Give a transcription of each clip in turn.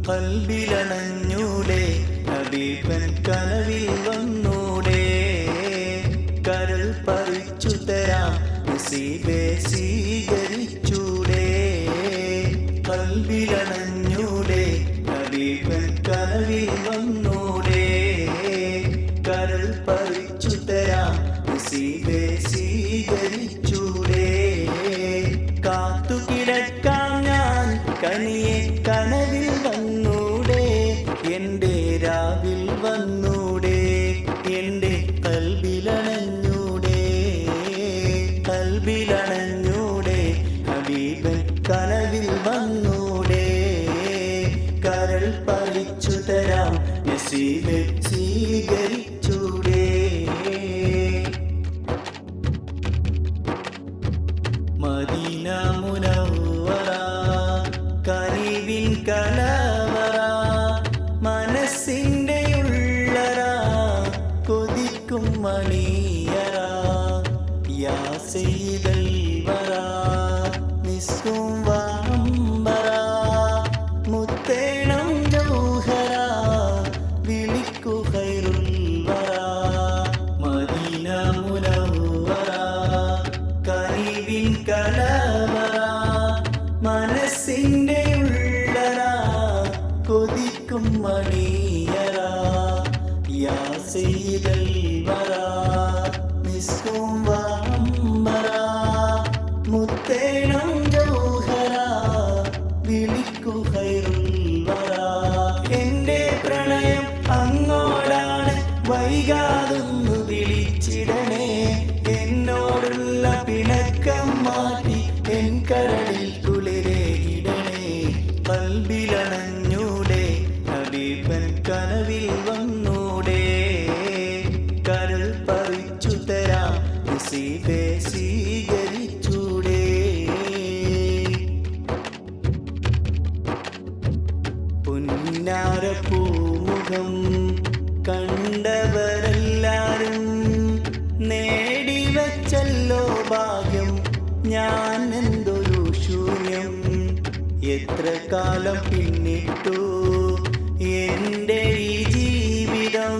കൽബിലണഞ്ഞൂടെ ഹബീബൻ കനവിൽ വന്നൂടെ കരൾ പറിച്ചു തരാം നസീബേ സ്വീകരിച്ചൂടെ കൽബിലണഞ്ഞൂടെ ഹബീബൻ കനവിൽ വന്നൂടെ കരൾ പറിച്ചു തരാം നസീബേ സ്വീകരിച്ചൂടെ കാത്തു കിടക്കാം ഞാൻ കനിയെ കനവിൽ വന്നൂടെ എൻ്റെ രാവിൽ വന്നൂടെ എൻ്റെ കൽബിലണഞ്ഞൂടെ കൽബിലണഞ്ഞൂടെ ഹബീബൻ കനവിൽ വന്നൂടെ കരൾ പറിച്ചു തരാം നസീബേ സ്വീകരിച്ചൂടെ മദീന മുനവ്വറ കനിവിൻ കലവറ മനസ്സിൻ്റെ ഉള്ളറ കൊതിക്കും മണിയറ യാ സയ്യിദൽ വറ നിസ്കും വഅംബറ മുത്തേണം ജൗഹറ വിളിക്കു ഖൈറുൽ വറ മദീന മുനവ്വറ കനിവിൻ കലവറ മനസ്സിൻ്റെ ഉള്ളറ കൊതിക്കും മണിയറ യാ സയ്യിദൽ വറ നിസ്കും വഅംബറ മുത്തേണം ജൗഹറ വിളിക്കു ഖൈറുൽ വറ എൻ്റെ പ്രണയം അങ്ങോടാണ് വൈകാതൊന്നു വിളിച്ചിടണേ എന്നോടുള്ള പിണക്കം മാറ്റി എൻ കരളിൽ കുളിരേകിടണേ കൽബിലണഞ്ഞൂടെ ഹബീബൻ കനവിൽ വന്നൂടെ കരൾ പറിച്ചു തരാം നസീബേ സ്വീകരിച്ചൂടെ പുന്നാരപ്പൂമുഖം കണ്ടവരെല്ലാരും നേടിവച്ചല്ലോ ഭാഗ്യം ഞാൻ എന്തൊരു ശൂന്യം എത്ര കാലം പിന്നിട്ടു എൻ്റെ ഈ ജീവിതം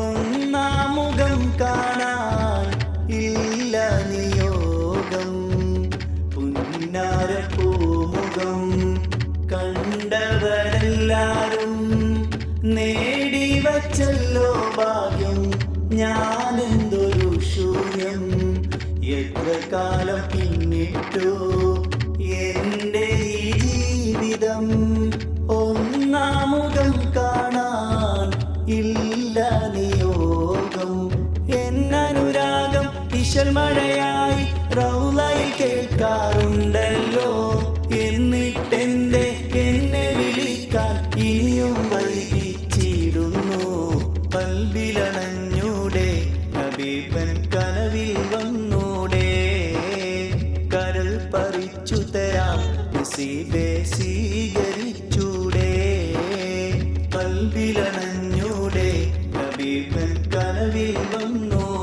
ഒന്നാമുഖം കാണാൻ ഇല്ല നിയോഗം പുന്നാരപ്പൂമുഖം കണ്ടവരെല്ലാരും നേടിവച്ചല്ലോ ഭാഗ്യം ഞാൻ എന്തൊരു ശൂന്യം എത്ര കാലം പിന്നിട്ടു എൻ്റെ ഈ ജീവിതം ഒന്നാമുഖം കാണാൻ ഇല്ല നിയോഗം എന്നനുരാഗം ഇശൽ മഴയായി റൗളയിൽ കേൾക്കാറുണ്ടല്ലോ എന്നിട്ടെന്റെ എന്നെ വിളിക്കാൻ ഇനിയും വൈകിച്ചിടുന്നു കൽബിലണഞ്ഞൂടെ ഹബീബൻ കനവിൽ വന്നൂടെ കരൾ പറിച്ചു തരാം നസീബേ സ്വീകരിച്ചൂടെ കൽബിലണഞ്ഞൂടെ ഹബീബൻ കനവിൽ വന്നൂടെ